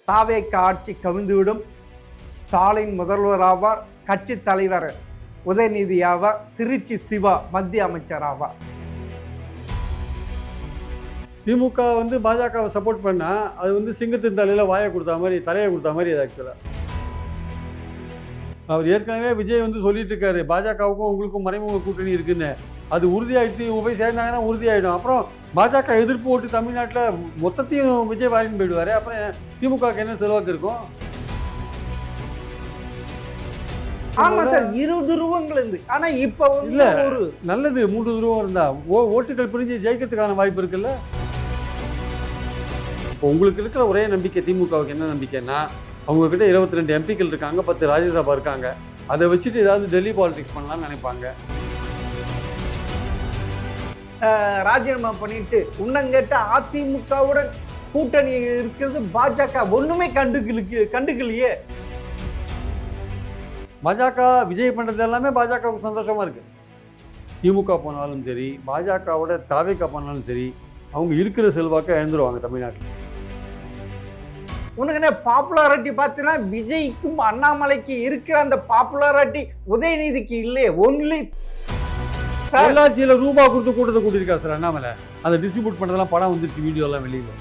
தாவேக ஆட்சி கவிழ்ந்துவிடும். ஸ்டாலின் முதல்வராவார். கட்சி தலைவர் உதயநிதி ஆவார். திருச்சி சிவா மத்திய அமைச்சர் ஆவார். திமுக வந்து பாஜகவை சப்போர்ட் பண்ணா அது வந்து சிங்கத்தின் தலையில் வாயை கொடுத்தா மாதிரி, தலையை கொடுத்தா மாதிரி அது ஆக்சுவலாக. அவர் ஏற்கனவே விஜய் வந்து சொல்லிட்டு இருக்காரு, பாஜகவுக்கும் உங்களுக்கும் மறைமுக கூட்டணி இருக்குன்னு. அது உறுதியாயிடுத்து, இவங்க போய் சேர்ந்தாங்கன்னா உறுதியாயிடும். அப்புறம் பாஜக எதிர்ப்பு ஓட்டு தமிழ்நாட்டில் மொத்தத்தையும் விஜய் வாரின்னு போயிடுவாரு. அப்புறம் திமுகவுக்கு என்ன செல்வாக்கு இருக்கும்? ஆமா சார், இரு துருவங்கள் இருந்து. ஆனா இப்ப இல்ல ஒரு நல்லது, 3 துருவம் இருந்தா ஓட்டுகள் பிரிஞ்சு ஜெயிக்கிறதுக்கான வாய்ப்பு இருக்குல்ல. இப்போ உங்களுக்கு இருக்கிற ஒரே நம்பிக்கை திமுகவுக்கு என்ன நம்பிக்கைன்னா, அவங்க கிட்ட 22 எம்பிக்கள் இருக்காங்க, 10 ராஜ்யசபா இருக்காங்க. அதை வச்சுட்டு ஏதாவது டெல்லி பாலிடிக்ஸ் பண்ணலாம்னு நினைப்பாங்க. ராஜினாமா பண்ணிட்டு உன்னங்கேட்ட அதிமுகவுடன் கூட்டணி இருக்கிறது பாஜக ஒண்ணுமே கண்டுக்கலையே. பாஜக விஜய் பண்றது எல்லாமே பாஜகவுக்கு சந்தோஷமா இருக்கு. திமுக போனாலும் சரி, பாஜகவோட தாவேக போனாலும் சரி, அவங்க இருக்கிற செல்வாக்க இழந்துருவாங்க தமிழ்நாட்டில். உனக்கு என்ன பாப்புலாரிட்டி பார்த்தீங்கன்னா விஜய்க்கும் அண்ணாமலைக்கு இருக்கிற அந்த பாப்புலாரிட்டி உதயநிதிக்கு இல்லையே. ஒன்லி பொள்ளாச்சியில் ரூபா கொடுத்து கூட்டத்தை கூட்டியிருக்காரு சார் அண்ணாமலை. அதை டிஸ்ட்ரிபியூட் பண்ணுறதெல்லாம் படம் வந்துருச்சு, வீடியோலாம் வெளியில்.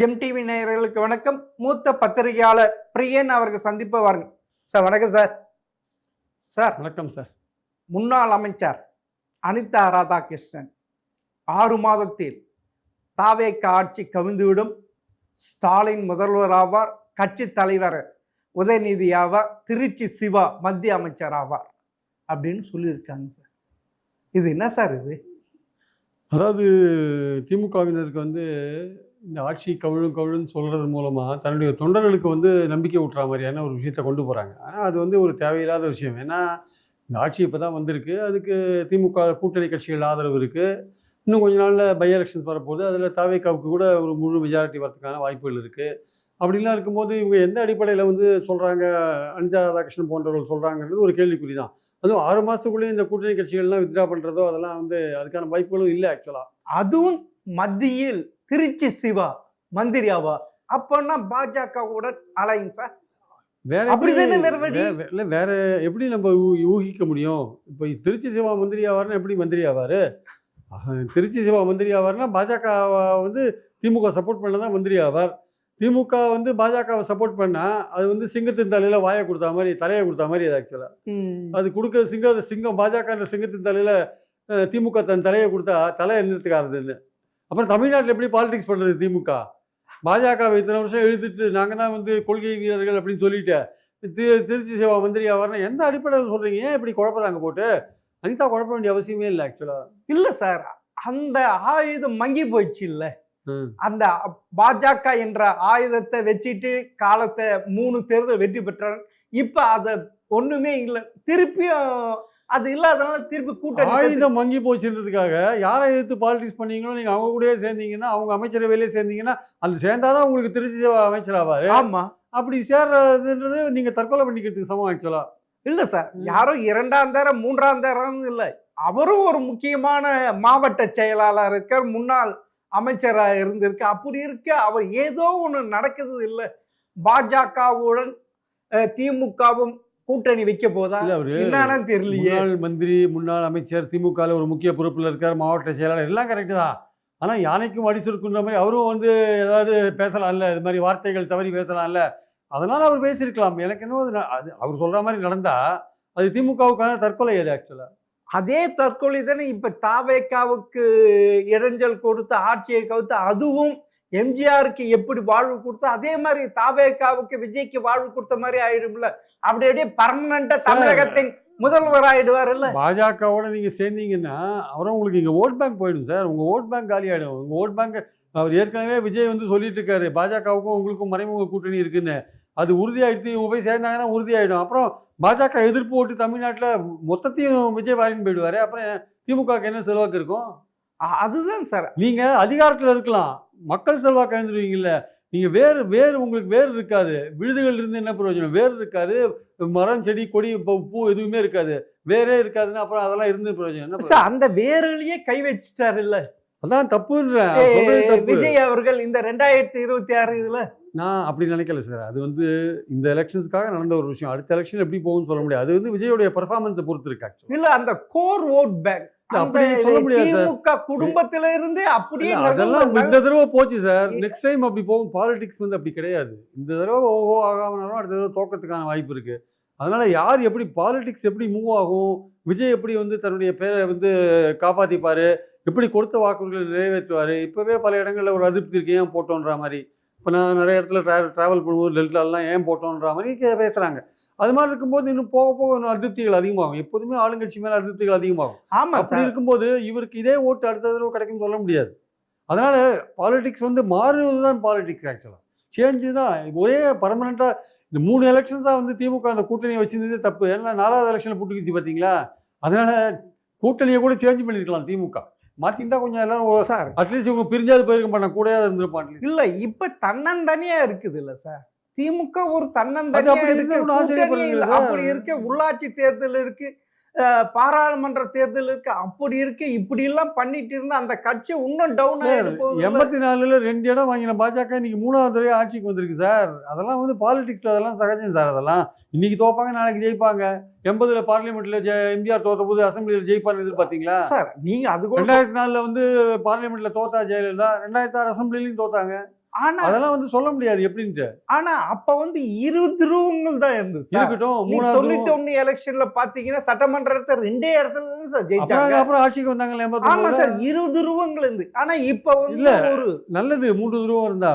ஜெம் டிவி நேயர்களுக்கு வணக்கம். மூத்த பத்திரிகையாளர் பிரியன் அவர்கள் சந்திப்ப வாருங்க சார். வணக்கம் சார். சார் வணக்கம் சார். முன்னாள் அமைச்சர் அனிதா ராதாகிருஷ்ணன் 6 மாதத்தில் தாவேக ஆட்சி கவிழ்ந்துவிடும். ஸ்டாலின் முதல்வர் ஆவார். கட்சி தலைவர் உதயநிதி ஆவார். திருச்சி சிவா மத்திய அமைச்சர் ஆவார் அப்படின்னு சொல்லியிருக்காங்க சார். இது என்ன சார் இது? அதாவது திமுகவினருக்கு வந்து இந்த ஆட்சி கவிழுன்னு சொல்கிறது மூலமாக தன்னுடைய தொண்டர்களுக்கு வந்து நம்பிக்கை ஊட்டுற மாதிரியான ஒரு விஷயத்தை கொண்டு போகிறாங்க. ஆனால் அது வந்து ஒரு தேவையில்லாத விஷயம். ஏன்னா இந்த ஆட்சி இப்போ தான் வந்திருக்கு, அதுக்கு திமுக கூட்டணி கட்சிகள் ஆதரவு இருக்குது. இன்னும் கொஞ்ச நாளில் பை எலெக்ஷன்ஸ் வரப்போகுது, அதில் தாவேகாவுக்கு கூட ஒரு முழு மெஜாரிட்டி வரதுக்கான வாய்ப்புகள் இருக்குது. அப்படிலாம் இருக்கும்போது இவங்க எந்த அடிப்படையில் வந்து சொல்கிறாங்க, அனிதா ராதாகிருஷ்ணன் போன்றவர்கள் சொல்கிறாங்கிறது ஒரு கேள்விக்குறி தான். அதுவும் 6 மாதத்துக்குள்ளேயே இந்த கூட்டணி கட்சிகள்லாம் வித்ட்ரா பண்ணுறதோ அதெல்லாம் வந்து அதுக்கான வாய்ப்புகளும் இல்லை ஆக்சுவலாக. அதுவும் மத்தியில் திருச்சி சிவா மந்திரி ஆவா அப்பன்னா பாஜகவுடன் அலைன்ஸா? வேற இல்லை, வேற எப்படி நம்ம ஊகிக்க முடியும்? இப்போ திருச்சி சிவா மந்திரி ஆவார்னா எப்படி மந்திரி ஆவார்? திருச்சி சிவா மந்திரி ஆவார்னா பாஜக வந்து திமுக சப்போர்ட் பண்ண தான் மந்திரி ஆவார். திமுக வந்து பாஜகவை சப்போர்ட் பண்ணால் அது வந்து சிங்கத்தின் தலையில் வாயை கொடுத்தா மாதிரி, தலையை கொடுத்தா மாதிரி அது ஆக்சுவலாக. அது கொடுக்க சிங்கம் பாஜக சிங்கத்தின் தலையில் திமுக தன் தலையை கொடுத்தா தலை என்னத்துக்காருதுன்னு. அப்புறம் தமிழ்நாட்டில் எப்படி பாலிடிக்ஸ் பண்ணுறது திமுக? பாஜகவை இத்தனை வருஷம் எழுதிட்டு நாங்கள் தான் வந்து கொள்கை வீரர்கள் அப்படின்னு சொல்லிட்டு திருச்சி சிவா மந்திரி ஆவார்னா எந்த அடிப்படையில் சொல்கிறீங்க? ஏன் இப்படி குழப்பறாங்க போட்டு? அனிதா குழப்ப வேண்டிய அவசியமே இல்லை ஆக்சுவலாக. இல்லை சார், அந்த ஆயுதம் மங்கி போயிடுச்சு. இல்லை, அந்த பாஜக என்ற ஆயுதத்தை வச்சுட்டு காலத்தை 3 தேர்தல் வெற்றி பெற்றாங்க. இப்போ அதை ஒன்றுமே இல்லை. திருப்பியும் அது இல்லாதனால திருப்பி கூட்டணி ஆயுதம் மங்கி போச்சுன்றதுக்காக யாரை எதிர்த்து பாலிடிக்ஸ் பண்ணீங்களோ நீங்கள் அவங்க கூடயே சேர்ந்தீங்கன்னா, அவங்க அமைச்சரவையிலே சேர்ந்தீங்கன்னா, அந்த சேர்ந்தாதான் உங்களுக்கு திருச்சி அமைச்சர் ஆவார். ஆமாம், அப்படி சேர்றதுன்றது நீங்கள் தற்கொலை பண்ணிக்கிறதுக்கு சமம் ஆக்சுவலாக. இல்லை சார், யாரும் 2ஆம் தரம் 3ஆம் தரம் இல்லை. அவரும் ஒரு முக்கியமான மாவட்ட செயலாளர் இருக்கார், முன்னாள் அமைச்சராக இருந்திருக்கு. அப்படி இருக்க அவர் ஏதோ ஒன்று நடக்குது. இல்லை, பாஜகவுடன் திமுகவும் கூட்டணி வைக்க போதா என்னன்னு தெரியலையே. முன்னாள் மந்திரி, முன்னாள் அமைச்சர், திமுகவில் ஒரு முக்கிய பொறுப்பில் இருக்கார், மாவட்ட செயலாளர், எல்லாம் கரெக்டு தான். ஆனால் யானைக்கும் அடி சுருக்குன்ற மாதிரி அவரும் வந்து ஏதாவது பேசலாம்ல, இது மாதிரி வார்த்தைகள் தவறி பேசலாம்ல. அதனால் அவர் பேசியிருக்கலாம். எனக்கு என்ன அது அவர் சொல்கிற மாதிரி நடந்தால் அது திமுகவுக்கான தற்கொலை. அது ஆக்சுவலாக அதே தற்கொலை தானே இப்போ தாவேகாவுக்கு இடைஞ்சல் கொடுத்து ஆட்சியை கவுத்து, அதுவும் எம்ஜிஆருக்கு எப்படி வாழ்வு கொடுத்தா அதே மாதிரி தாவேகாவுக்கு விஜய்க்கு வாழ்வு கொடுத்த மாதிரி ஆயிடும்ல. அப்படியே பர்மனண்டா தமிழகத்தின் முதல்வர் ஆயிடுவார். இல்ல, பாஜகவோட நீங்க சேர்ந்தீங்கன்னா அப்புறம் உங்களுக்கு இங்க ஓட் பேங்க் போயிடும் சார். உங்க ஓட் பேங்க் காலி ஆயிடும். உங்க ஓட் பேங்க் அவர் ஏற்கனவே விஜய் வந்து சொல்லிட்டு இருக்காரு, பாஜகவுக்கும் உங்களுக்கும் மறைமுக கூட்டணி இருக்குன்னு. அது உறுதியாயிடுத்து, இவங்க போய் சேர்ந்தாங்கன்னா உறுதியாயிடும். அப்புறம் பாஜக எதிர்ப்பு ஓட்டு தமிழ்நாட்டில் மொத்தத்தையும் விஜய் வாரின்னு போயிடுவாரு. அப்புறம் திமுகவுக்கு என்ன செல்வாக்கு இருக்கும்? அதுதான் சார், நீங்க அதிகாரத்தில் இருக்கலாம், மக்கள் செல்வாக்கு இழந்துருவீங்கல்ல. நீங்கள் வேறு வேறு உங்களுக்கு வேறு இருக்காது. விழுதுகள் இருந்து என்ன பிரயோஜனம்? வேறு இருக்காது. மரம், செடி, கொடி, பூ எதுவுமே இருக்காது. வேரே இருக்காதுன்னா அப்புறம் அதெல்லாம் இருந்து பிரயோஜனம் என்ன? சார் அந்த வேர்களையே கை வச்சுட்டாரு இல்ல அதான் தப்புன்றேன். சொல்றது தப்பு. விஜய் அவர்கள் இந்த 2026 இதுல. நான் அப்படி நினைக்கல சார். அது வந்து இந்த எலெக்ஷன்ஸ்க்காக நடந்த ஒரு விஷயம். அடுத்த எலெக்ஷன் எப்படி போகும்னு சொல்ல முடியாது. அது வந்து விஜயோடைய பெர்ஃபார்மன்ஸை பொறுத்து இருக்கு ஆக்சுவலி. இல்ல அந்த கோர் ஓட் பேங்க் அப்படி சொல்ல முடியாது சார். திமுக குடும்பத்தில இருந்து அப்படியே அதெல்லாம் இந்த தடவை போச்சு சார். நெக்ஸ்ட் டைம் அப்படி போகும். பாலிடிக்ஸ் வந்து அப்படி கிடையாது. இந்த தடவை ஓஹோ ஆகாமனாலும் அடுத்த தடவை தோக்கத்துக்கான வாய்ப்பு இருக்கு. அதனால யார் எப்படி பாலிடிக்ஸ் எப்படி மூவ் ஆகும், விஜய் எப்படி வந்து தன்னுடைய பேரை வந்து காப்பாத்திப்பாரு, எப்படி கொடுத்த வாக்குறுதிகளை நிறைவேற்றுவாரு. இப்பவே பல இடங்கள்ல ஒரு அதிருப்தி இருக்கு, ஏன் போட்டோன்ற மாதிரி. இப்போ நான் நிறைய இடத்துல டிராவல் பண்ணும்போது டெல்டாலாம் ஏன் போட்டோன்ற மாதிரி பேசுறாங்க. அது மாதிரி இருக்கும்போது இன்னும் போக போக இன்னும் அதிருப்திகள் அதிகமாகும். எப்போதுமே ஆளுங்கட்சி மேல அதிருப்திகள் அதிகமாகும். ஆமா அப்படி இருக்கும்போது இவருக்கு இதே ஓட்டு அடுத்த தடவை கிடைக்கும்னு சொல்ல முடியாது. அதனால பாலிடிக்ஸ் வந்து மாறுவது தான் பாலிடிக்ஸ் ஆக்சுவலாக. சேஞ்சு தான். ஒரே பர்மனெண்ட்டாக இந்த 3 எலெக்ஷன்ஸாக வந்து திமுக அந்த கூட்டணியை வச்சிருந்ததே தப்பு. ஏன்னா 4வது எலெக்ஷனில் புட்டுக்குச்சு பார்த்தீங்களா? அதனால கூட்டணியை கூட சேஞ்ச் பண்ணியிருக்கலாம் திமுக. மாற்றிருந்தா கொஞ்சம் எல்லாரும் சார் அட்லீஸ்ட் இவங்க பிரிஞ்சாது போயிருக்க மாட்டாங்க, கூடயாவது இருந்திருப்பான். இல்ல இப்ப தன்னந்தனியா இருக்குது இல்ல சார். திமுக ஒரு அது தன்னந்தனியா அப்படி இருக்கு. இருந்தா ஒண்ணும் ஆச்சரியப்பட கூட்டணி இல்ல. இல்லை சார். அப்படி இருக்க உள்ளாட்சி தேர்தல் இருக்கு, பாராளுமன்ற தேர்தல் இருக்கு, அப்படி இருக்கு. இப்படி எல்லாம் பண்ணிட்டு இருந்தா அந்த கட்சி இன்னும் டவுன் சார் ஆயிடும். 84ல் 2 இடம் வாங்கின பாஜக இன்னைக்கு 3வது தடவை ஆட்சிக்கு வந்திருக்கு சார். அதெல்லாம் வந்து பாலிடிக்ஸ், அதெல்லாம் சகஜம் சார். அதெல்லாம் இன்னைக்கு தோப்பாங்க, நாளைக்கு ஜெயிப்பாங்க. 80ல் பார்லிமெண்ட்ல எம்ஜிஆர் தோத்த போது அசம்பிளியில் ஜெயிப்பான்னு எதிர்பார்த்தீங்களா? சார் நீங்க அது கூட 2004ல் வந்து பார்லிமெண்ட்ல தோத்தா ஜெயலலிதா, 2006 அசம்பிளிலையும் தோத்தாங்க. ஆனா அதெல்லாம் வந்து சொல்ல முடியாது எப்படின்ட்டு. ஆனா அப்ப வந்து 20 துருவங்கள் தான் இருந்துச்சு. இருக்கட்டும். 3வது 91 எலெக்ஷன்ல பாத்தீங்கன்னா சட்டமன்றத்தை 2 இடத்துல தான் சார் ஜெயிச்சாங்க. அப்புறம் ஆட்சிக்கு வந்தாங்கல்ல ஆமா 89ல். சார் 20 துருவங்கள் இருந்து. ஆனா இப்ப வந்து இல்ல. ஒரு நல்லது 3 துருவம் இருந்தா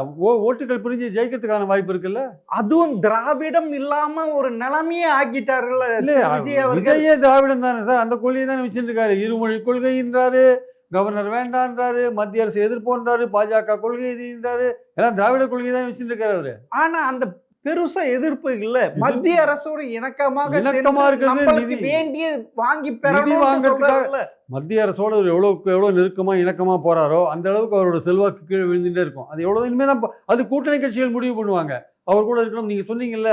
ஓட்டுகள் பிரிஞ்சு ஜெயிக்கிறதுக்கான வாய்ப்பு இருக்குல்ல. அதுவும் திராவிடம் இல்லாம ஒரு நிலைமையே ஆக்கிட்டாருல்ல இல்ல விஜய் அவர்கள். விஜயே திராவிடம் தானே சார். அந்த கொள்கையை தானே வச்சுட்டு இருக்காரு. இருமொழி கொள்கைன்றாரு, கவர்னர் வேண்டான்றாரு, மத்திய அரசு எதிர்ப்போன்றாரு, பாஜக கொள்கை எதிர்ன்றாரு. எல்லாம் திராவிட கொள்கை தான் வச்சுட்டு இருக்காரு அவரு. ஆனா அந்த பெருசா எதிர்ப்பு இல்ல. மத்திய அரசோட இணக்கமாக இணக்கமா இருக்கிறது நம்மளுக்கு நிதி. வேண்டிய வாங்கி நிதி பெறணும் வாங்குறதுக்காக மத்திய அரசோட ஒரு எவ்வளோ நெருக்கமா இணக்கமா போறாரோ அந்த அளவுக்கு அவரோட செல்வாக்கு கீழே விழுந்துட்டே இருக்கும். அது எவ்வளவு இனிமே தான் அது கூட்டணி கட்சிகள் முடிவு பண்ணுவாங்க. அவர் கூட இருக்கணும். நீங்க சொன்னீங்கல்ல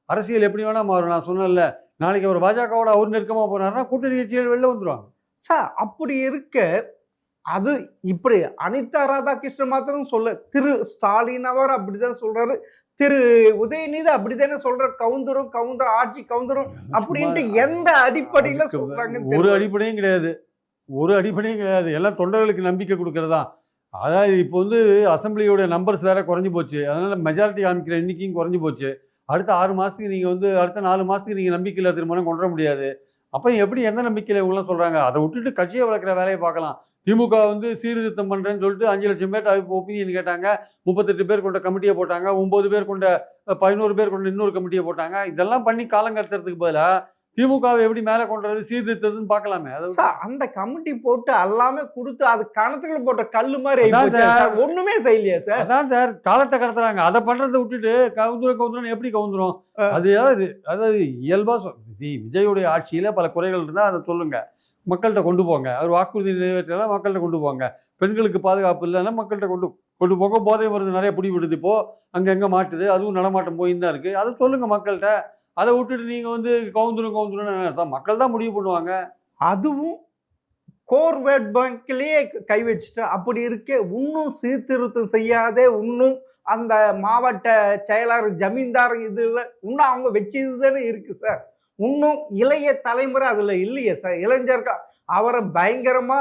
அரசியல் எப்படி வேணா மாறும். நான் சொன்னேன்ல நாளைக்கு அவர் பாஜகவோட அவர் நெருக்கமா போனாருன்னா கூட்டணி கட்சிகள் வெளில வந்துருவாங்க சார். அப்படி இருக்க அது இப்படி அனிதா ராதாகிருஷ்ணன் மாத்திரம் சொல்ல, திரு ஸ்டாலின் அவர் அப்படிதான் சொல்றாரு, திரு உதயநிதி அப்படித்தானே சொல்றாரு, கவுந்தரும் ஆட்சி கவுந்தரும் அப்படின்ட்டு எந்த அடிப்படையில சொல்றாங்க? ஒரு அடிப்படையும் கிடையாது. ஒரு அடிப்படையும் கிடையாது. எல்லாம் தொண்டர்களுக்கு நம்பிக்கை கொடுக்கறதா. அதாவது இப்போ வந்து அசம்பிளியோட நம்பர்ஸ் வேற குறைஞ்சி போச்சு. அதனால மெஜாரிட்டி காமிக்கிற எண்ணிக்கையும் குறைஞ்சி போச்சு. அடுத்த 6 மாசத்துக்கு நீங்க வந்து அடுத்த 4 மாசத்துக்கு நீங்க நம்பிக்கையில்லா தீர்மானம் கொண்டு வர முடியாது. அப்புறம் எப்படி எந்த நம்பிக்கையில இவங்களாம் சொல்றாங்க? அதை விட்டுட்டு கட்சியை வளர்க்குற வேலையை பார்க்கலாம். திமுக வந்து சீர்திருத்தம் பண்றேன்னு சொல்லிட்டு 5 லட்சம் பேர் ஒப்பீனியன் கேட்டாங்க. 38 பேர் கொண்ட கமிட்டியை போட்டாங்க. 9 பேர் கொண்ட 11 பேர் கொண்ட இன்னொரு கமிட்டியை போட்டாங்க. இதெல்லாம் பண்ணி காலம் கடத்துறதுக்கு பதிலா திமுகவை எப்படி மேலே கொண்டுறது சீர்திருத்ததுன்னு பார்க்கலாமே. அந்த கமிட்டி போட்டு எல்லாமே கொடுத்து அது கணத்துக்குள்ள போட்ட கல்லு மாதிரி ஒண்ணுமே செய்யலையா சார்? அதான் சார் காலத்தை கடத்துறாங்க. அதை பண்றதை விட்டுட்டு கவுந்துரும் எப்படி கவுந்துரும்? அது அதாவது இயல்பா விஜயோடைய ஆட்சியில பல குறைகள் இருந்தா அதை சொல்லுங்க, மக்கள்கிட்ட கொண்டு போங்க. அவர் வாக்குறுதி நிறைவேற்றலாம், மக்கள்கிட்ட கொண்டு போங்க. பெண்களுக்கு பாதுகாப்பு இல்லைன்னா மக்கள்கிட்ட கொண்டு போக. போதை மருந்து நிறைய பிடி விடுது இப்போ, அங்கங்க மாட்டுது, அதுவும் நடமாட்டம் போயின்னு தான் இருக்கு. அதை சொல்லுங்க மக்கள்கிட்ட. அதை விட்டுட்டு நீங்க வந்து கவுந்துரும் மக்கள் தான் முடிவு பண்ணுவாங்க. அதுவும் கோர் வேட் பேங்க்லயே கை வச்சுட்டு அப்படி இருக்க இன்னும் சீர்திருத்தம் செய்யாதே இன்னும் அந்த மாவட்ட செயலாளர் ஜமீன்தார் இதுல இன்னும் அவங்க வச்சதுதானே இருக்கு சார். இன்னும் இளைய தலைமுறை அதுல இல்லையே சார். இளைஞர்கள் அவரை பயங்கரமா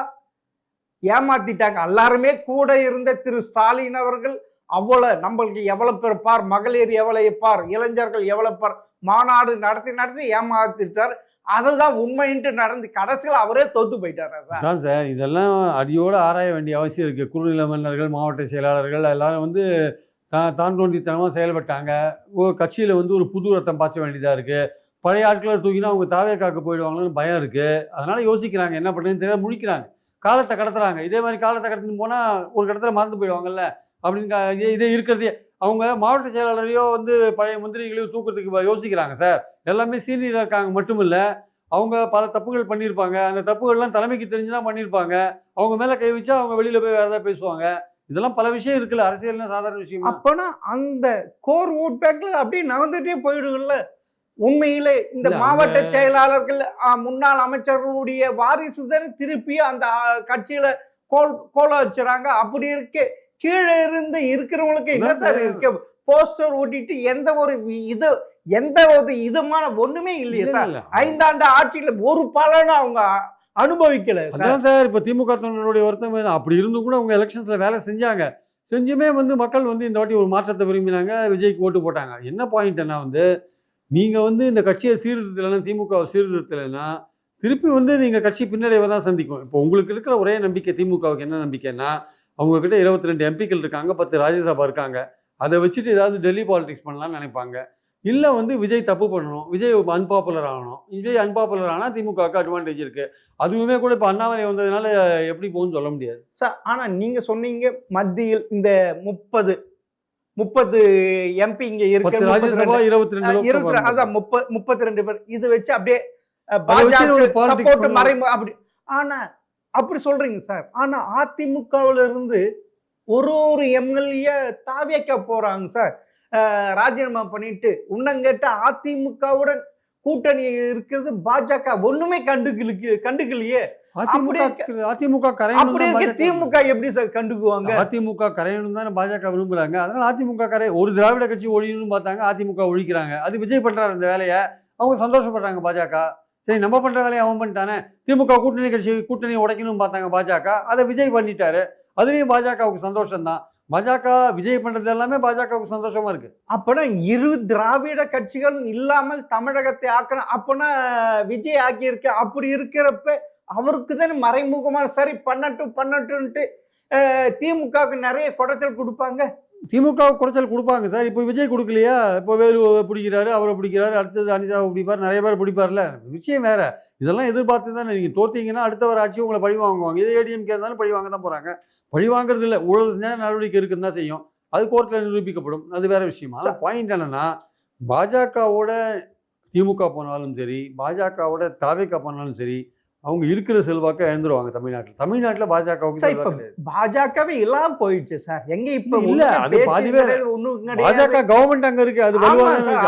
ஏமாத்திட்டாங்க. எல்லாருமே கூட இருந்த திரு ஸ்டாலின் அவர்கள் அவ்வளவு நம்மளுக்கு எவ்வளவு பேர் பார், மகளிர் எவ்வளவு பார், இளைஞர்கள் எவ்வளவு பார், மாநாடு நடத்தி ஏமாத்திட்டார். அதுதான் உண்மைன்ட்டு நடந்து கடைசியில் அவரே தோத்து போயிட்டாரா சார்? அதான் சார் இதெல்லாம் அடியோடு ஆராய வேண்டிய அவசியம் இருக்குது. குறுநில மன்னர்கள், மாவட்ட செயலாளர்கள் எல்லாரும் வந்து தான் தோன்றித்தனமாக செயல்பட்டாங்க. கட்சியில் வந்து ஒரு புது ரத்தம் பாய்ச்ச வேண்டியதாக இருக்குது. பழைய ஆட்களை தூக்கினா அவங்க தாவேக்காக்க போயிடுவாங்கன்னு பயம் இருக்குது. அதனால் யோசிக்கிறாங்க, என்ன பண்ணுறதுன்னு தெரியாது, முழிக்கிறாங்க, காலத்தை கடத்துறாங்க. இதே மாதிரி காலத்தை கடத்தின்னு போனால் ஒரு இடத்துல மறந்து போயிடுவாங்கல்ல அப்படின்னு இதே இருக்கிறதே. அவங்க மாவட்ட செயலாளரையோ வந்து பழைய மந்திரிகளையோ தூக்கிறதுக்கு யோசிக்கிறாங்க சார். எல்லாமே சீனியராக இருக்காங்க மட்டும் இல்லை, அவங்க பல தப்புகள் பண்ணியிருப்பாங்க. அந்த தப்புகள்லாம் தலைமைக்கு தெரிஞ்சு தான் பண்ணியிருப்பாங்க. அவங்க மேலே கை வச்சா அவங்க வெளியில் போய் வேறு ஏதாவது பேசுவாங்க. இதெல்லாம் பல விஷயம் இருக்குல்ல, அரசியல்னா சாதாரண விஷயமா? அப்பனா அந்த கோர் ஓட் பேக்ல அப்படியே நகர்ந்துட்டே போயிடுங்கல்ல. உண்மையிலே இந்த இல்ல அங்க மாவட்ட செயலாளர்கள், முன்னாள் அமைச்சர்களுடைய வாரிசு தானே திருப்பி அந்த கட்சியில கோல வச்சுறாங்க. அப்படி இருக்க கீழே இருந்து இருக்கிறவங்களுக்கு என்ன அதான் சார் இருக்கு? போஸ்டர் ஓட்டிட்டு இது எந்த ஒரு இதுமான ஒண்ணுமே இல்லையே இல்ல சார். இல்ல 5 ஆண்டு ஆட்சியில ஒரு பலனும் அவங்க அனுபவிக்கல சார். அதான் சார். இப்ப திமுக தொண்டனுடைய வருத்தம் அப்படி இருந்தும் கூட அவங்க எலெக்ஷன்ஸ்ல வேலை செஞ்சாங்க. செஞ்சுமே வந்து மக்கள் வந்து இந்த வாட்டி ஒரு மாற்றத்தை விரும்பினாங்க. விஜய்க்கு ஓட்டு போட்டாங்க. என்ன பாயிண்ட்னா வந்து நீங்க வந்து இந்த கட்சியை சீர்திருத்தலைன்னா, திமுகவை சீர்திருத்தலைன்னா திருப்பி வந்து நீங்க கட்சி பின்னடைவை தான் சந்திக்கும். இப்போ உங்களுக்கு இருக்கிற ஒரே நம்பிக்கை திமுகவுக்கு என்ன நம்பிக்கைன்னா, அவங்க கிட்ட 22 எம்பிக்கள் இருக்காங்க, 10 ராஜ்யசபா இருக்காங்க. அதை வச்சுட்டு ஏதாவது டெல்லி பாலிடிக்ஸ் பண்ணலாம்னு நினைப்பாங்க. இல்ல வந்து விஜய் தப்பு பண்ணணும், விஜய் அன்பாப்புலர் ஆகணும். விஜய் அன்பாப்புலர் ஆனால் திமுகவுக்கு அட்வான்டேஜ் இருக்கு. அதுவுமே கூட இப்போ அண்ணாமலை வந்ததுனால எப்படி போகும்னு சொல்ல முடியாது சார். ஆனா நீங்க சொன்னீங்க மத்தியில் இந்த 30 எம்பி இங்க இருக்கு, 10 ராஜ்யசபா 22 அதான் 32 பேர். இது வச்சு அப்படியே அதை வச்சு ஒரு politics சப்போர்ட் பண்ணலாம். மறைமு அப்படி. ஆனா அப்படி சொல்றீங்க சார். ஆனா அதிமுகவுல இருந்து ஒரு எம்எல்ஏ தாவேக்க போறாங்க சார். ராஜினாமா பண்ணிட்டு உன்னங்கேட்ட அதிமுகவுடன் கூட்டணி இருக்கிறது பாஜக ஒண்ணுமே கண்டுக்கலையே. அதிமுக அப்படி இருக்க திமுக எப்படி சார் கண்டுக்குவாங்க? அதிமுக கரையணும் தானே பாஜக விரும்புறாங்க. அதனால அதிமுக கரை ஒரு திராவிட கட்சி ஒழியணும்னு பார்த்தாங்க, அதிமுக ஒழிக்கிறாங்க. அது விஜய் பண்றாரு அந்த வேலையை, அவங்க சந்தோஷப்படுறாங்க பாஜக. சரி நம்ம பண்ற வேலையை அவன் பண்ணிட்டானே. திமுக கூட்டணி உடைக்கணும்னு பார்த்தாங்க பாஜக, அதை விஜய் பண்ணிட்டாரு. அதுலயும் பாஜகவுக்கு சந்தோஷம் தான். பாஜக விஜய் பண்றது எல்லாமே பாஜகவுக்கு சந்தோஷமா இருக்கு. அப்பனா இரு திராவிட கட்சிகள் இல்லாமல் தமிழகத்தை ஆக்கணும். அப்பனா விஜய் ஆக்கியிருக்க. அப்படி இருக்கிறப்ப அவருக்கு தானே மறைமுகமா சரி பண்ணட்டும்ட்டு திமுகவுக்கு நிறைய குடைச்சல் கொடுப்பாங்க. திமுக குறைச்சல் கொடுப்பாங்க சார். இப்போ விஜய் கொடுக்கலையா? இப்போ வேலு பிடிக்கிறாரு, அவரை பிடிக்கிறாரு, அடுத்தது அனிதாவை பிடிப்பார், நிறைய பேர் பிடிப்பார்ல. விஷயம் வேற. இதெல்லாம் எதிர்பார்த்து தானே நீங்கள் தோத்தீங்கன்னா அடுத்த ஒரு ஆட்சி உங்களை பழி வாங்குவாங்க. இதே ஏடிஎம்கே இருந்தாலும் பழி வாங்க தான் போகிறாங்க. பழி வாங்குறது இல்லை, ஊழல் செஞ்சால் நடவடிக்கை இருக்குன்னு தான் செய்யும். அது கோர்ட்டில் நிரூபிக்கப்படும், அது வேற விஷயம். ஆனால் பாயிண்ட் என்னன்னா, பாஜகவோட திமுக போனாலும் சரி, பாஜகவோட தாவேக போனாலும் சரி, அவங்க இருக்கிற செல்வாக்கை இழந்துருவாங்க தமிழ்நாட்டில் பாஜகவுக்கு. பாஜகவே எல்லாம் போயிடுச்சு சார். எங்க இப்ப இல்ல அது பாதிவே பாஜக கவர்மெண்ட் அங்க இருக்கு. அது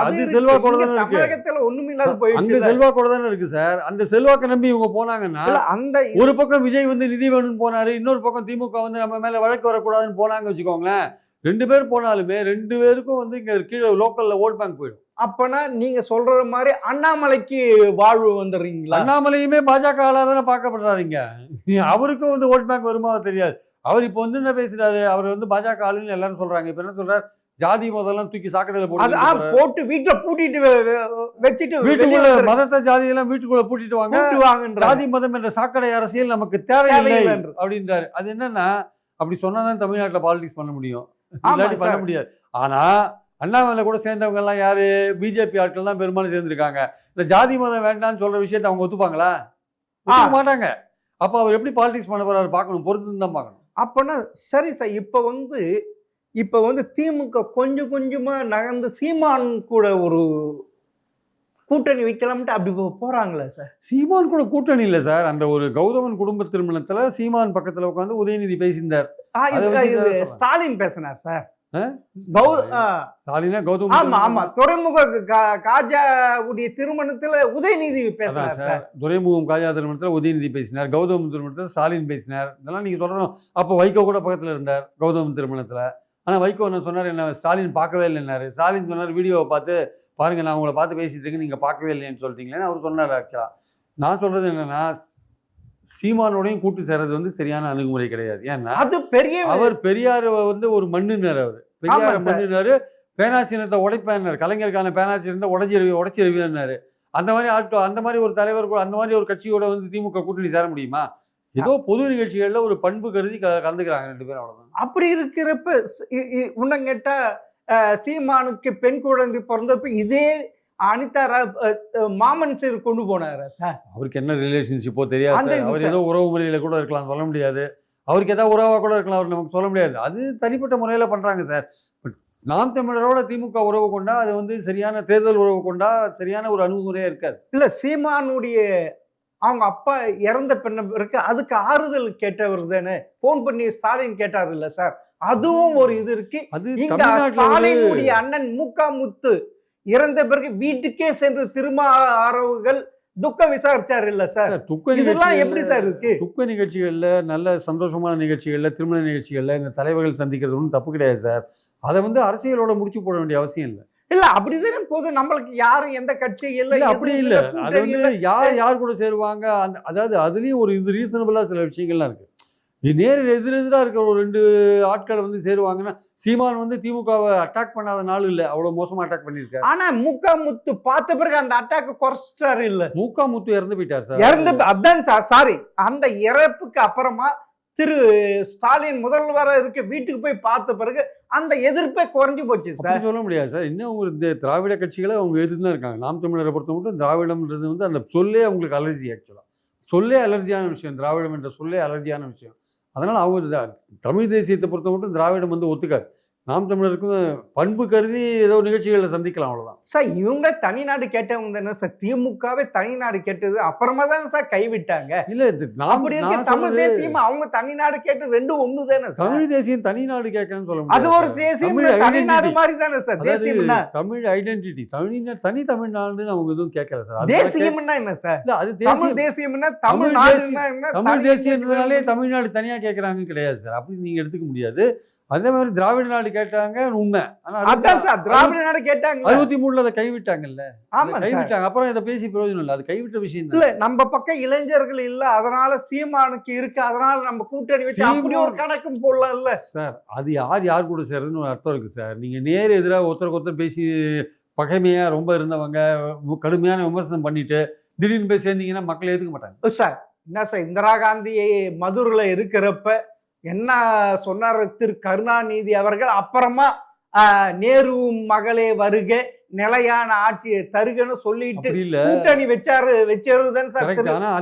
அது செல்வாக்கோட தானே இருக்கு. தமிழகத்துல ஒண்ணுமே இல்லாத போயிடுச்சு. அங்க செல்வாக்கோட தானே இருக்கு சார். அந்த செல்வாக்கை நம்பி இவங்க போனாங்கன்னா, அந்த ஒரு பக்கம் விஜய் வந்து நிதி வேணும்னு போனாரு, இன்னொரு பக்கம் திமுக வந்து நம்ம மேல வழக்கு வரக்கூடாதுன்னு போனாங்க வச்சுக்கோங்களேன். 2 பேர் போனாலுமே 2 பேருக்கும் வந்து இங்க கீழே லோக்கல்ல ஓட் பேங்க் போயிடும். அப்பனா நீங்க சொல்ற மாதிரி அண்ணாமலைக்கு வாழ்வு வந்துடுறீங்களா? அண்ணாமலையுமே பாஜக தானே பார்க்கப்படுறாருங்க. அவருக்கும் வந்து ஓட் பேங்க் வருமா தெரியாது. அவர் இப்போ வந்து என்ன பேசுறாரு, அவர் வந்து பாஜக ஆளுன்னு எல்லாரும் சொல்றாங்க. இப்ப என்ன சொல்றாரு, ஜாதி முதல்லாம் தூக்கி சாக்கடையில போட்டு வீட்டுல பூட்டிட்டு வச்சுட்டு வீட்டுக்குள்ள மதத்தை ஜாதி எல்லாம் வீட்டுக்குள்ள பூட்டிட்டு வாங்க. ஜாதி மதம் என்ற சாக்கடை அரசியல் நமக்கு தேவையில்லை அப்படின்றாரு. அது என்னன்னா, அப்படி சொன்னாதான் தமிழ்நாட்டில் பாலிடிக்ஸ் பண்ண முடியும், இல்லாட்டி பண்ண முடியாது. ஆனா அண்ணாமலை கூட சேர்ந்தவங்க எல்லாம் யாரு, பிஜேபி ஆட்கள் தான் பெரும்பாலும் சேர்ந்திருக்காங்க. இந்த ஜாதி மதம் வேண்டாம்னு சொல்ற விஷயத்த அவங்க ஒத்துப்பாங்களா? மாட்டாங்க. அப்ப அவர் எப்படி பாலிடிக்ஸ் பண்ண போறாரு பார்க்கணும், பொறுத்து தான் பார்க்கணும். அப்பனா சரி சார். இப்ப வந்து திமுக கொஞ்சம் கொஞ்சமா நகர்ந்து சீமான் கூட ஒரு கூட்டணி வைக்கலாம்ட்டு அப்படி போறாங்களா சார்? சீமான் கூட கூட்டணி இல்ல சார். அந்த ஒரு கௌதமன் குடும்ப திருமணத்துல சீமான் பக்கத்துல உட்காந்து உதயநிதி பேசியிருந்தார். ஸ்டாலின் பேசினார் சார். துறைமுக காஜா உடைய திருமணத்துல உதயநிதி பேசினார் சார். துறைமுகம் காஜா திருமணத்துல உதயநிதி பேசினார், கௌதம் திருமணத்துல ஸ்டாலின் பேசினார். இதெல்லாம் நீங்க சொல்லணும். அப்போ வைகோ கூட பக்கத்துல இருந்தார் கௌதம் திருமணத்துல. ஆனா வைகோ என்ன சொன்னார், என்ன ஸ்டாலின் பார்க்கவே இல்லைன்னாரு. ஸ்டாலின் சொன்னார், வீடியோவை பார்த்து பாருங்க, நான் உங்களை பார்த்து பேசிட்டு இருக்கேன், நீங்க பார்க்கவே இல்லைன்னு சொல்லிட்டீங்களேன்னு அவர் சொன்னார். ஆக்சுவலா நான் சொல்றது என்னன்னா, சீமானோடையும் கூட்டு சேர்றது வந்து சரியான அணுகுமுறை கிடையாது. ஏன்னா அது அவர் பெரியார் வந்து ஒரு மண்ணுனாரு, அவர் பெரியார் மண்ணுனாரு, பேனாச்சினத்தை உடைப்பாரு, கலைஞருக்கான பேனாச்சினத்தை உடைச்சிருவியாரு. அந்த மாதிரி ஆட்கள், அந்த மாதிரி ஒரு தலைவர் கூட, அந்த மாதிரி ஒரு கட்சியோட வந்து திமுக கூட்டணி சேர முடியுமா? ஏதோ பொது நிகழ்ச்சிகள்ல ஒரு பண்பு கருதி கலந்துக்கிறாங்க 2 பேரும், அவ்வளவுதான். அப்படி இருக்கிறப்ப உன்ன கேட்டா சீமானுக்கு பெண் குழந்தை பிறந்தப்ப இதே அனிதா மாமன் சீர் கொண்டு போனாரு சார். அவருக்கு என்ன ரிலேஷன்ஷிப்போ தெரியாது. அவர் ஏதோ உறவு முறையில கூட இருக்கலாம், சொல்ல முடியாது. அவருக்கு ஏதாவது உறவா கூட இருக்கலாம், அவர் நமக்கு சொல்ல முடியாது. அது தனிப்பட்ட முறையில பண்றாங்க சார். நாம் தமிழரோட திமுக உறவு கொண்டா அது வந்து சரியான தேர்தல் உறவு கொண்டா சரியான ஒரு அணுகுமுறையா இருக்காது. இல்ல சீமானுடைய அவங்க அப்பா இறந்த பிறகு அதுக்கு ஆறுதல் கேட்டவர் தானே. போன் பண்ணி ஸ்டாலின் கேட்டார் இல்ல சார், அதுவும் ஒரு இது இருக்கு. அது இங்க தமிழ்நாட்டுல ஒரு ஸ்டாலினுடைய அண்ணன் முத்து இறந்த பிறகு வீட்டுக்கே சென்று திருமாவர்கள் துக்கம் விசாரிச்சாரு இல்ல சார்? சார், துக்க இதெல்லாம் எப்படி சார் இருக்கு? துக்க நிகழ்ச்சிகள்ல, நல்ல சந்தோஷமான நிகழ்ச்சிகள்ல, திருமண நிகழ்ச்சிகள்ல இந்த தலைவர்கள் சந்திக்கிறது ஒன்றும் தப்பு கிடையாது சார். அதை வந்து அரசியலோட முடிச்சு போட வேண்டிய அவசியம் இல்லை. இல்ல அப்படிதானே போது. நம்மளுக்கு யாரும் எந்த கட்சி இல்ல, இல்ல அப்படி எதுவும் இல்ல. இல்ல, அது கூட்டணி வந்து இல்ல. யார் கூட சேருவாங்க, அதாவது அதுலயும் ஒரு இது ரீசனபிளா சில விஷயங்கள்லாம் இருக்கு. நேரில் எதிரெதிரா இருக்கிற ஒரு 2 ஆட்கள் வந்து சேருவாங்கன்னா, சீமான் வந்து திமுகவை அட்டாக் பண்ணாத நாள் இல்ல, அவ்வளவு மோசமா அட்டாக் பண்ணியிருக்காரு. ஆனா முத்து பார்த்த பிறகு அந்த அட்டாக் குறைச்சிட்டாரு இல்ல? முத்து இறந்து போயிட்டார் சார். அதான் சார், சாரி, அந்த இறப்புக்கு அப்புறமா திரு ஸ்டாலின் முதல்வரா இருக்க வீட்டுக்கு போய் பார்த்த பிறகு அந்த எதிர்ப்பே குறைஞ்சு போச்சு சார். அப்படி சொல்ல முடியாது சார். இன்னும் ஒரு திராவிட கட்சிகளை அவங்க எதிர்த்து தான் இருக்காங்க. நாம் தமிழரை பொறுத்த மட்டும் திராவிடம்ன்றது வந்து அந்த சொல்லே அவங்களுக்கு அலர்ஜி. ஆக்சுவலா சொல்லே அலர்ஜியான விஷயம். திராவிடம் என்ற சொல்லே அலர்ஜியான விஷயம். அதனால அவங்க தமிழ் தேசியத்தை பொறுத்த மட்டும் திராவிடம் வந்து ஒத்துக்காது. நாம் தமிழருக்கும் பண்பு கருதி ஏதோ நிகழ்ச்சிகளில் சந்திக்கலாம், அவ்வளவுதான் சார். இவங்க தனிநாடு கேட்டவங்க தானே சார்? திமுகவே தனிநாடு கேட்டது அப்புறமா தான் சார் கைவிட்டாங்க. இல்ல அப்படி இருக்க தமிழ் தேசியம் அவங்க தனிநாடு கேட்டு ரெண்டும் ஒண்ணு தானே சார்? தமிழ் தேசியம் தனிநாடு கேட்கணும்னு சொல்ல அது ஒரு தேசியம், தனிநாடு மாதிரி தானே சார் தேசியம்னா? தமிழ் ஐடென்டிட்டி, தனி தமிழ்நாடுன்னு அவங்க எதுவும் கேட்கல சார். தேசியம்னா என்ன சார்? இல்ல அது தமிழ் தேசியம்னா தமிழ்நாடுன்னா என்ன? தமிழ் தேசியம்னாலே தமிழ்நாடு தனியா கேட்கறாங்க கிடையாது சார். அப்படி நீங்க எடுத்துக்க முடியாது. அதே மாதிரி திராவிட நாடு கேட்டாங்க, உண்மை. அதான் சார், திராவிட நாடு கேட்டாங்க. 63 அதை கைவிட்டாங்கல்ல. ஆமா கைவிட்டாங்க. அப்புறம் இதை பேசி பிரயோஜனம் இல்லை. அது கைவிட்ட விஷயம் இல்ல. நம்ம பக்கம் இளைஞர்கள் இல்ல, அதனால சீமானுக்கு இருக்கு, அதனால நம்ம கூட்டணி வச்சு அப்படி ஒரு கணக்கும் போடலாம் இல்ல சார். அது யார் கூட சேர்றதுன்னு ஒரு அர்த்தம் இருக்கு சார். நீங்க நேர் எதிராக ஒருத்தருக்கு பேசி பகைமையா ரொம்ப இருந்தவங்க கடுமையான விமர்சனம் பண்ணிட்டு திடீர்னு போய் சேர்ந்தீங்கன்னா மக்கள் ஏத்துக்க மாட்டாங்க சார். என்ன சார், இந்திரா காந்தி மதுரையில இருக்கிறப்ப என்ன சொன்னார் திரு கருணாநிதி அவர்கள்? அப்புறமா நேரு மகளே வருக, நிலையான ஆட்சியை தருகன்னு சொல்லிட்டு கூட்டணி வச்சாருதான் சார்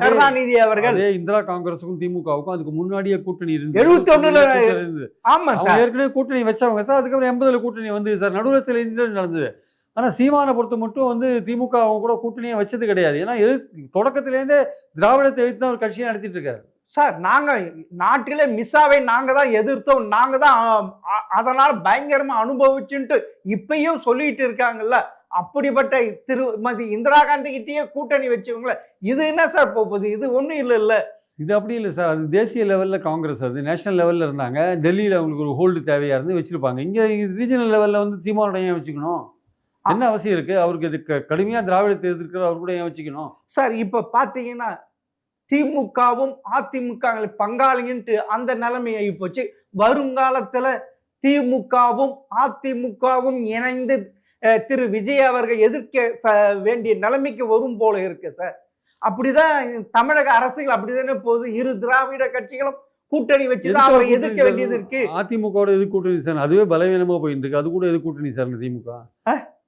கருணாநிதி அவர்கள். இந்திரா காங்கிரஸுக்கும் திமுகவுக்கும் அதுக்கு முன்னாடியே கூட்டணி இருந்து 71 ஆமா சார், ஏற்கனவே கூட்டணி வச்சவங்க சார். அதுக்கப்புறம் 80 கூட்டணி வந்து சார். நடுவில் சில இன்சிடென்ட் நடந்தது. ஆனா சீமானை பொறுத்த மட்டும் வந்து திமுக அவங்க கூட கூட்டணியை வச்சது கிடையாது. ஏன்னா தொடக்கத்திலேருந்தே திராவிடத்தை எதிர்த்து தான் ஒரு கட்சியை நடத்திட்டு இருக்காரு சார். நாங்க நாட்டிலே மிஸ்ஸாவை நாங்க தான் எதிர்த்தோம், நாங்க தான் அதனால பயங்கரமா அனுபவிச்சுட்டு இப்பயும் சொல்லிட்டு இருக்காங்கல்ல. அப்படிப்பட்ட திருமதி இந்திரா காந்தி கிட்டேயே கூட்டணி வச்சவங்கள இது என்ன சார் போகுது? இது ஒண்ணும் இல்ல. இது அப்படி இல்லை சார். அது தேசிய லெவலில் காங்கிரஸ், அது நேஷனல் லெவலில் இருந்தாங்க. டெல்லியில் அவங்களுக்கு ஒரு ஹோல்டு தேவையாக இருந்து வச்சிருப்பாங்க. இங்கே ரீஜனல் லெவலில் வந்து சீமானோட ஏன் வச்சுக்கணும்? என்ன அவசியம் இருக்கு? அவருக்கு இது கடுமையாக திராவிடத்தை எதிர்க்கிற அவர் கூட ஏன் வச்சுக்கணும் சார்? இப்போ பார்த்தீங்கன்னா திமுகவும் அதிமுக பங்காளின்ட்டு அந்த நிலைமை ஆகி போச்சு. வருங்காலத்தில் திமுகவும் அதிமுகவும் இணைந்து திரு விஜய் அவர்கள் எதிர்க்க வேண்டிய நிலைமைக்கு வரும் போல இருக்கு சார். அப்படிதான் தமிழக அரசியல் அப்படிதானே போகுது. இரு திராவிட கட்சிகளும் கூட்டணி வச்சுதான் அவரை எதிர்க்க வேண்டியது இருக்கு. அதிமுக எது கூட்டணி சார்? அதுவே பலவீனமா போயிட்டு இருக்கு. அது கூட எது கூட்டணி சார் திமுக?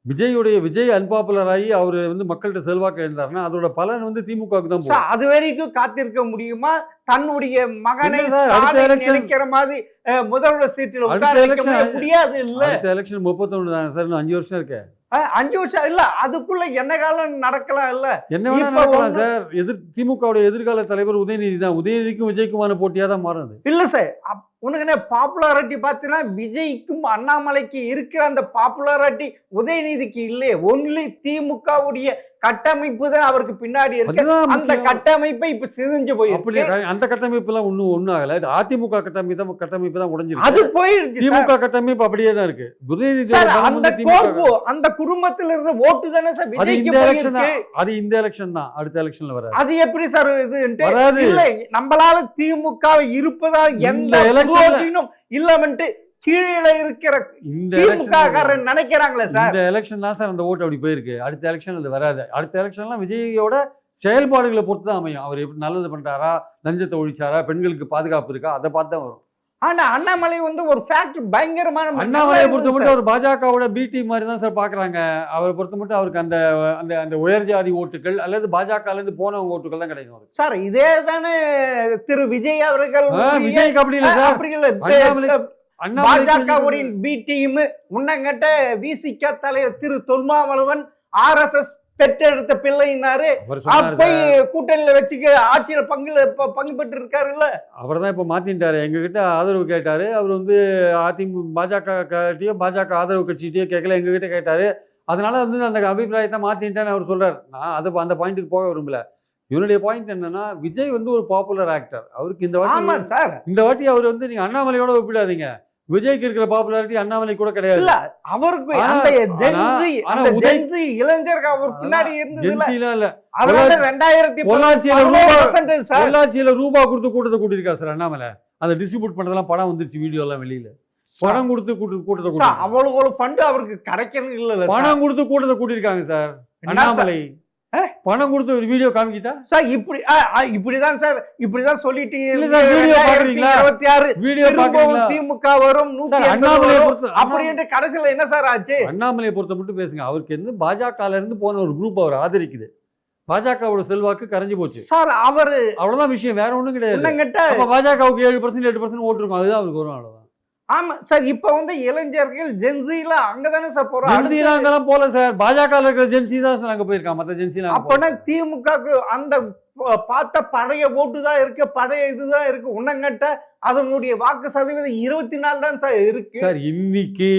விஜய் அன்பாப்புலர் ஆகி அவர் வந்து மக்கள்கிட்ட செல்வாக்கு எழுந்தாருன்னா அதோட பலன் வந்து திமுகவுக்கு தான் போகும். அது வரைக்கும் காத்திருக்க முடியுமா? தன்னுடைய மகனை நினைக்கிற மாதிரி முதல்வர் சீட்டில் முடியாது இல்ல. அடுத்த எலெக்ஷன் 31 தானே சார். 5 வருஷம் இருக்கு. 5 வருஷம் இல்ல, அதுக்குள்ள என்ன காலம் நடக்கலாம் இல்ல? என்ன வேணா நடக்கலாம் சார். திமுகவுடைய எதிர்கால தலைவர் உதயநிதி தான். உதயநிதிக்கும் விஜய்க்குமான போட்டியா தான் மாறுது இல்ல சார். உனக்கு பாப்புலாரிட்டி பார்த்தீங்கன்னா விஜய்க்கும் அண்ணாமலைக்கு இருக்கிற அந்த பாப்புலாரிட்டி உதயநிதிக்கு இல்லையே. ஒன்லி திமுகவுடைய கட்டமைப்பு தான் அவருக்கு பின்னாடி இருக்கு. அந்த கட்டமைப்பை இப்ப சிதைஞ்சு போயிருக்கு. அந்த கட்டமைப்பு எல்லாம் ஒன்னும் ஆகல. அதிமுக கட்டமைப்பு தான் உடைஞ்சிருக்கு. அது போயிடுச்சு. திமுக கட்டமைப்பு அப்படியே தான் இருக்கு. அந்த குடும்பத்துல இருந்த ஓட்டு தானே சார் விஜய்க்கு போயிருக்கு. அது இந்த எலெக்ஷன் தான். அடுத்த எலெக்ஷன்ல வராது. அது எப்படி சார் இது? இல்ல, நம்மளால திமுக இருப்பதா எந்த பிரயோஜனம் இல்லமன்ட்டு கீழே இருக்கிற திமுககாரன் நினைக்கிறாங்களே சார். இந்த எலெக்ஷன் தான் சார் அந்த ஓட்டு அப்படி போயிருக்கு. அடுத்த எலெக்ஷன் அது வராது. அடுத்த எலெக்ஷன்லாம் விஜயோட செயல்பாடுகளை பொறுத்து தான் அமையும். அவர் எப்படி நல்லது பண்றாரா, லஞ்சத்தை ஒழிச்சாரா, பெண்களுக்கு பாதுகாப்பு இருக்கா, அதை பார்த்து தான் வரும். ஆனா அண்ணாமலை வந்து ஒரு ஃபேக்ட் பயங்கரமான. அண்ணாமலையை பொறுத்த மட்டும் அவர் பாஜகவோட பிடி மாதிரி தான் சார் பாக்குறாங்க. அவரை பொறுத்த மட்டும் அவருக்கு அந்த அந்த அந்த உயர் ஜாதி ஓட்டுகள் அல்லது பாஜக இருந்து போன ஓட்டுகள் தான் கிடைக்கும் சார். இதே தானே திரு விஜய் அவர்கள். விஜய்க்கு அப்படி இல்லை சார். அப்படி இல்லை. பாஜகவுடைய பி டீம் உன்னங்கட்ட விசிக தலைவர் திரு தொல்மாவளவன் RSS பெற்றெடுத்த பிள்ளைனாரு அவர் சொன்னாரு போய் கூட்டணியில வச்சுக்க ஆட்சியில பங்கு பெற்று இருக்காருல்ல. அவர் தான் இப்போ மாத்திட்டாரு. எங்ககிட்ட ஆதரவு கேட்டாரு. அவர் வந்து பாஜக கட்சியோ பாஜக ஆதரவு கட்சிகிட்டயோ கேட்கல, எங்ககிட்ட கேட்டாரு. அதனால வந்து அந்த அபிப்பிராயத்தை மாத்திட்டேன்னு அவர் சொல்றாரு. நான் அந்த பாயிண்ட்டுக்கு போக விரும்பல. இவனுடைய பாயிண்ட் என்னன்னா, விஜய் வந்து ஒரு பாப்புலர் ஆக்டர். அவருக்கு இந்த வாட்டி அவர் வந்து நீங்க அண்ணாமலையோட ஒப்பிடாதீங்க. விஜய்க்கு இருக்கிற பாப்புலாரிட்டி அண்ணாமலை கூட கிடையாது. அவருக்கு அந்த ஜென்சி இளைஞர்கள் அவர் பின்னாடி இருந்ததுல இல்ல. அதனால 2000 பொள்ளாச்சியில ரூபா கொடுத்து கூட்டத்தை கூட்டியிருக்காரு சார் அண்ணாமலை. அதை டிஸ்ட்ரிபியூட் பண்றதெல்லாம் படம் வந்துருச்சு, வீடியோ எல்லாம் வெளியில. பணம் கொடுத்து கூட்டத்தை அவ்வளவு ஃபண்ட் அவருக்கு கிடைக்கணும் இல்ல. பணம் கொடுத்து கூட்டத்தை கூட்டியிருக்காங்க சார் அண்ணாமலை. பணம் கொடுத்து ஒரு வீடியோ காமிக்கிட்டா சார் இப்படிதான் சார் இப்படிதான் சொல்லிட்டு திமுக வரும் அப்படின்ட்டு கடைசியில என்ன சார் ஆச்சு? அண்ணாமலையை பொறுத்த மட்டும் பேசுங்க. அவருக்கு இருந்து பாஜக இருந்து போன ஒரு குரூப் அவர் ஆதரிக்குது. பாஜகவோட செல்வாக்கு கரைஞ்சு போச்சு சார். அவரு அவ்வளவுதான் விஷயம், வேற ஒண்ணும் கிடையாது. பாஜகவுக்கு 7% 8% ஓட்டு இருக்கும், அதுதான் அவருக்கு வரும், அவ்வளவுதான். ஆமா சார். இப்ப வந்து இளைஞர்கள் ஜென்சில அங்கதானே சார் போறோம். ஜென்சில அங்கெல்லாம் போல சார். பாஜக இருக்கிற ஜென்சி தான் சார் அங்க போயிருக்காங்க, மத்த ஜென்சில. அப்பனா திமுகக்கு அந்த பார்த்த பழைய ஓட்டு தான் இருக்கு, பழைய இதுதான் இருக்கு. உன்னங்கட்ட அதனுடைய வாக்கு சதவீதம் 24 தான் சார் இருக்கு சார். இன்னைக்கு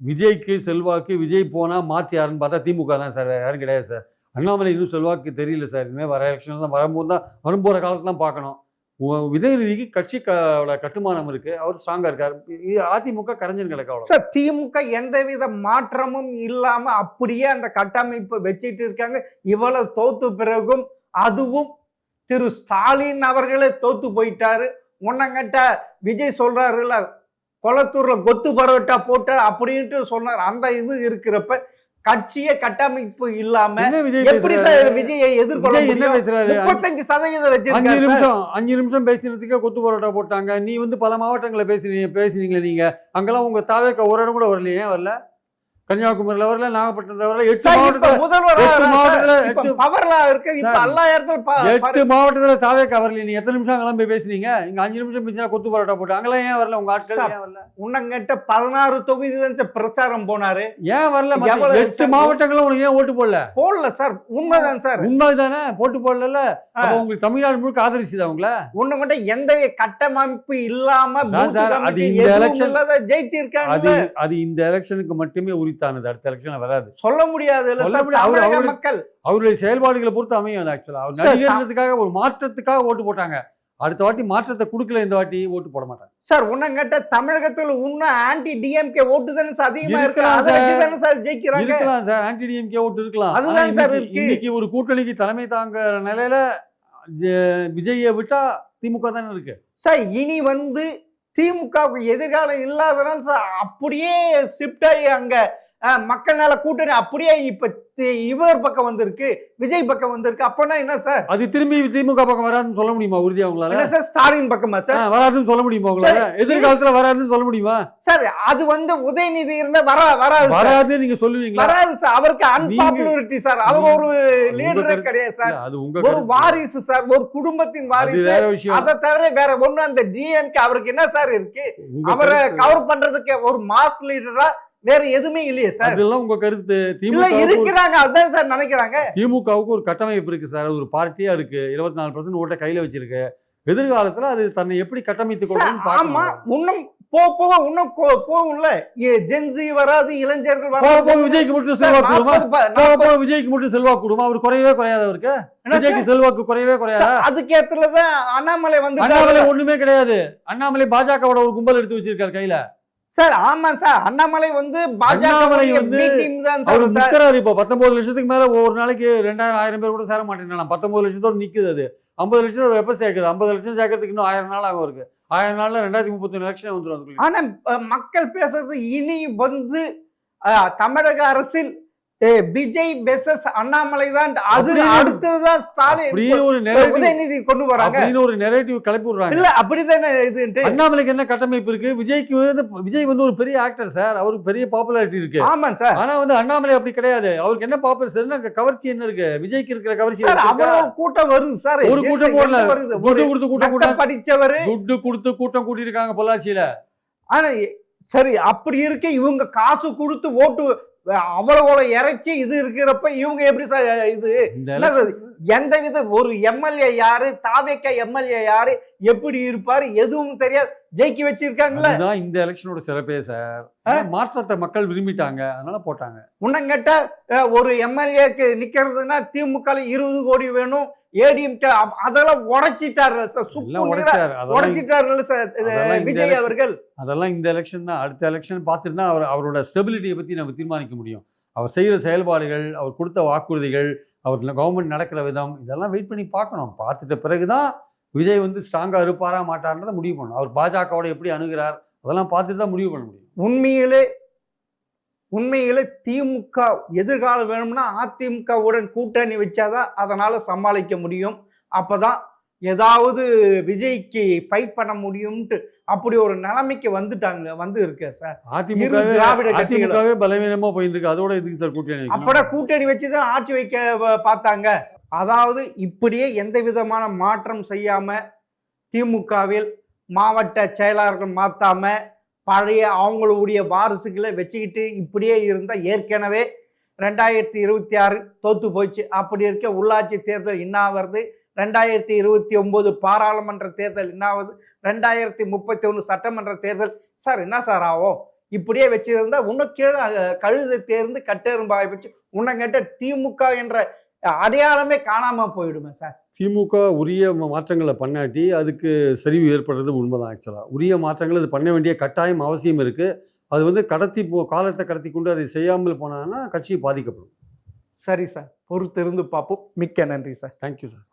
விஜய்க்கு செல்வாக்கு, விஜய் போனா மாற்றி யாருன்னு பார்த்தா திமுக தான் சார், வேற யாரும் கிடையாது சார். அண்ணாமலை இன்னும் செல்வாக்கு தெரியல சார். இனிமேல் வர எலெக்ஷன் தான் வரும்போற காலத்துல தான் பார்க்கணும். உதயநிதிக்கு கட்சி கட்டுமானம் இருக்கு, அவர் ஸ்ட்ராங்கா இருக்காரு. அதிமுக கரைஞ்சன் கிடக்க சார். திமுக எந்தவித மாற்றமும் இல்லாம அப்படியே அந்த கட்டமைப்பு வச்சிட்டு இருக்காங்க. இவ்வளவு தோத்து பிறகும் அதுவும் திரு ஸ்டாலின் அவர்களே தோத்து போயிட்டாரு. உன்னங்கட்ட விஜய் சொல்றாருல, கொளத்தூர்ல கொத்து பரோட்டா போட்ட அப்படின்ட்டு சொன்னார். அந்த இது இருக்கிறப்ப கட்சியே கட்டமைப்பு இல்லாம எப்படி சார் விஜயை எதிர்கொள்ள? 35% வச்சிருக்காங்க. 5 நிமிஷம் பேசினதுக்கே கொத்து பரோட்டா போட்டாங்க. நீ வந்து பல மாவட்டங்களை பேசுனீங்களே நீங்க. அங்கெல்லாம் உங்க தாவேக்க ஒரு இடம் கூட வரலையே, வரல. கன்னியாகுமரியில வரல, நாகப்பட்டினத்துல வரல. 8 மாவட்டத்துல தாவேக்க வரல. நீ எத்தனை நிமிஷம் அங்கெல்லாம் போய் பேசுனீங்க? இங்க 5 நிமிஷம் பேசினா கொத்து பரோட்டா போட்டு அங்கெல்லாம் ஏன் வரல? உங்க ஆட்கள் ஏன் வரல? உன்னங்கிட்ட 16 தொகுதி தான் பிரச்சாரம் போனாரு, ஏன் வரல? 8 மாவட்டங்களும் உனக்கு ஏன் ஓட்டு போடல சார்? உண்மைதான் சார், உண்மைதானே. போட்டு போடல. அப்ப உங்களுக்கு தமிழ்நாடு முழுக்க ஆதரிச்சுதா உங்களை? உன்னங்கிட்ட எந்த கட்டமைப்பு இல்லாம ஜெயிச்சிருக்காங்க. அது இந்த எலெக்ஷனுக்கு மட்டுமே உரித்தானது, அடுத்த எலெக்ஷன் வராது. சொல்ல முடியாது. அவருடைய செயல்பாடுகளை பொறுத்து அமையும். ஆக்சுவலா அவர் நடிகர்களுக்காக ஒரு மாற்றத்துக்காக ஓட்டு போட்டாங்க. அடுத்த வாட்டி மாற்றத்தை கொடுக்கல, இந்த வாட்டி ஓட்டு போட மாட்டாங்க சார். உன்னங்கிட்ட தமிழகத்தில் இன்னும் ஆன்டி டிஎம்கே ஓட்டு தானே சார் அதிகமா இருக்கலாம் சார். ஜெயிக்கிறாங்க இருக்கலாம் சார், ஆன்டி டிஎம்கே ஓட்டு இருக்கலாம். அதுதான் சார் இன்னைக்கு ஒரு கூட்டணிக்கு தலைமை தாங்குற நிலையில விஜயை விட்டா திமுக தானே இருக்கு சார். இனி வந்து திமுகவுக்கு எதிர்காலம் இல்லாதனால சார் அப்படியே ஷிஃப்ட் ஆகி அங்க மக்கள் நல கூட்டணி அப்படியே இப்ப இவர் பக்கம் வந்திருக்கு, விஜய் பக்கம் வந்திருக்கு. அப்பனா என்ன சார்? அது திரும்பி திமுக பக்கம் வராதுன்னு சொல்ல முடியுமா உறுதியா உங்களால? சார் ஸ்டாலின் பக்கமா சார் வராதுன்னு சொல்ல முடியுமா உங்களால? எதிர்காலத்துல வராதுன்னு சொல்ல முடியுமா சார்? அது வந்து உதயநிதி இருந்தா வராது நீங்க சொல்லுவீங்களா? வராது சார். அவருக்கு அன்பாப்புலாரிட்டி சார். அவர் ஒரு லீடர் கிடையாது சார், அது உங்க ஒரு வாரிசு சார், ஒரு குடும்பத்தின் வாரிசு. அதை தவிர வேற ஒண்ணு அந்த டிஎம்கே அவருக்கு என்ன சார் இருக்கு? அவரை கவர் பண்றதுக்கு ஒரு மாஸ் லீடரா வேற எதுவுமே இல்லையே சார். அதெல்லாம் உங்க கருத்து. திமுக இருக்கிறாங்க, அதான் சார் நினைக்கிறாங்க. திமுகவுக்கு ஒரு கட்டமைப்பு இருக்கு சார், ஒரு பார்ட்டியா இருக்கு, 24% ஓட்ட கையில வச்சிருக்கு. எதிர்காலத்துல அது தன்னை எப்படி கட்டமைத்துக் கொள்ளும். ஆமா, இன்னும் போக இன்னும் போகும்ல. ஜென்சி வராது, இளைஞர்கள் வராது. விஜய்க்கு மட்டும் செல்வாக்கு கூடுமா? விஜய்க்கு மட்டும் செல்வாக்கு கூடுமா? அவர் குறையவே குறையாது. அவருக்கு விஜய்க்கு செல்வாக்கு குறையவே குறையாது. அதுக்கேற்றதான் அண்ணாமலை வந்து. அண்ணாமலை ஒண்ணுமே கிடையாது. அண்ணாமலை பாஜகவோட ஒரு கும்பல் எடுத்து வச்சிருக்காரு கையில சார். ஆமா சார், அண்ணாமலை வந்து பாஜக வந்து இப்போ 19 லட்சத்துக்கு மேல ஒரு நாளைக்கு 2000 1000 பேர் கூட சேர மாட்டேங்கிறாங்க. 19 லட்சத்தோட நிக்குது. அது 50 லட்சம் எப்ப சேர்க்குது? 50 லட்சம் சேர்க்கறதுக்கு இன்னும் 1000 நாள் ஆகும். இருக்கு 1000 நாள்ல 2031 எலெக்ஷன் வந்துடும். ஆனா மக்கள் பேசுறது இனி வந்து தமிழக அரசில் விஜய் வெர்சஸ் அண்ணாமலை தான். அது அடுத்ததுதான் ஸ்டாலின் உதயநிதி கொண்டு வராங்க. ஒரு நெரேட்டிவ் கிளப்பி விடுறாங்க. இல்ல அப்படிதானே இது. அண்ணாமலைக்கு என்ன கட்டமைப்பு இருக்கு? விஜய்க்கு வந்து விஜய் வந்து ஒரு பெரிய ஆக்டர் சார், அவருக்கு பெரிய பாப்புலாரிட்டி இருக்கு. ஆமா சார். ஆனா வந்து அண்ணாமலை அப்படி கிடையாது. அவருக்கு என்ன பாப்புலர் கவர்ச்சி என்ன இருக்கு? விஜய்க்கு இருக்கிற கவர்ச்சி கூட்டம் வருது சார். ஒரு கூட்டம் போடல, துட்டு கொடுத்து கூட்டம் படிச்சவரு துட்டு கொடுத்து கூட்டம் கூட்டியிருக்காங்க பொள்ளாச்சியில. ஆனா சரி, அப்படி இருக்கு. இவங்க காசு கொடுத்து ஓட்டு அவ்வளவு இறைச்சி இது இருக்கிறப்ப இவங்க எப்படி சார் இது இந்த என்ன election- சார்? எந்த வித ஒரு எம்எல்ஏ யாரு, தாவேக்க எம்எல்ஏ யாரு, எப்படி இருப்பாரு, எதுவும் தெரியாது, ஜெயிக்க வச்சிருக்காங்களா? அதுதான் இந்த எலெக்ஷனோட சிறப்பே சார். மாற்றத்தை மக்கள் விரும்பிட்டாங்க, அதனால போட்டாங்க. உன்னங்கிட்ட ஒரு எம்எல்ஏக்கு நிக்கிறதுன்னா திமுக 20 கோடி வேணும், ஏடிஎம்கே அதெல்லாம் உடைச்சிட்டாரு சார், எல்லாம் உடைச்சாரு. உடைச்சிட்டாரு சார் அதெல்லாம் இந்த விஜய் election- அவர்கள். அதெல்லாம் இந்த எலெக்ஷன் தான். அடுத்த எலெக்ஷன் பார்த்துட்டு தான் அவரோட ஸ்டெபிலிட்டியை பற்றி நம்ம தீர்மானிக்க முடியும். அவர் செய்கிற செயல்பாடுகள், அவர் கொடுத்த வாக்குறுதிகள், அவர் கவர்மெண்ட் நடக்கிற விதம், இதெல்லாம் வெயிட் பண்ணி பார்க்கணும். பார்த்துட்ட பிறகு தான் விஜய் வந்து ஸ்ட்ராங்காக இருப்பாரா மாட்டார்ன்றதை முடிவு பண்ணணும். அவர் பாஜகவோட எப்படி அணுகிறார் அதெல்லாம் பார்த்துட்டு தான் முடிவு பண்ண முடியும். உண்மையிலே திமுக எதிர்காலம் வேணும்னா அதிமுகவுடன் கூட்டணி வச்சாதான் அதனால சமாளிக்க முடியும். அப்பதான் ஏதாவது விஜய்க்கு ஃபைட் பண்ண முடியும்ட்டு அப்படி ஒரு நிலைமைக்கு வந்து இருக்கு சார். திராவிட கட்சிகள் அதிமுகவே பலவீனமா போயிட்டு இருக்கு. அதோட எதுக்கு சார் கூட்டணி வைக்கணும்? அப்பட கூட்டணி வச்சுதான் ஆட்சி வைக்க பார்த்தாங்க. அதாவது இப்படியே எந்த விதமான மாற்றம் செய்யாம திமுகவில் மாவட்ட செயலாளர்கள் மாத்தாம பழைய அவங்களுடைய வாரிசுகளை வச்சுக்கிட்டு இப்படியே இருந்தால் ஏற்கனவே 2026 தோத்து போச்சு. அப்படி இருக்க உள்ளாட்சி தேர்தல் இன்னாவது, 2029 பாராளுமன்ற தேர்தல் இன்னாவது, 2031 சட்டமன்ற தேர்தல் சார் என்ன சார் ஆகும்? இப்படியே வச்சிருந்தா இன்னும் கீழே கழுதை தேர்ந்து கட்டெரும்பாய் வச்சு உன்னங்கிட்ட திமுக என்ற அடையாளமே காணாம போயிடுமே சார். திமுக உரிய மாற்றங்களை பண்ணாட்டி அதுக்கு சரிவு ஏற்படுறது உண்மைதான். ஆக்சுவலாக உரிய மாற்றங்கள் அது பண்ண வேண்டிய கட்டாயம் அவசியம் இருக்குது. அது வந்து காலத்தை கடத்தி கொண்டு அதை செய்யாமல் போனாங்கன்னா கட்சி பாதிக்கப்படும். சரி சார், பொறுத்திருந்து பார்ப்போம். மிக்க நன்றி சார். Thank you sir.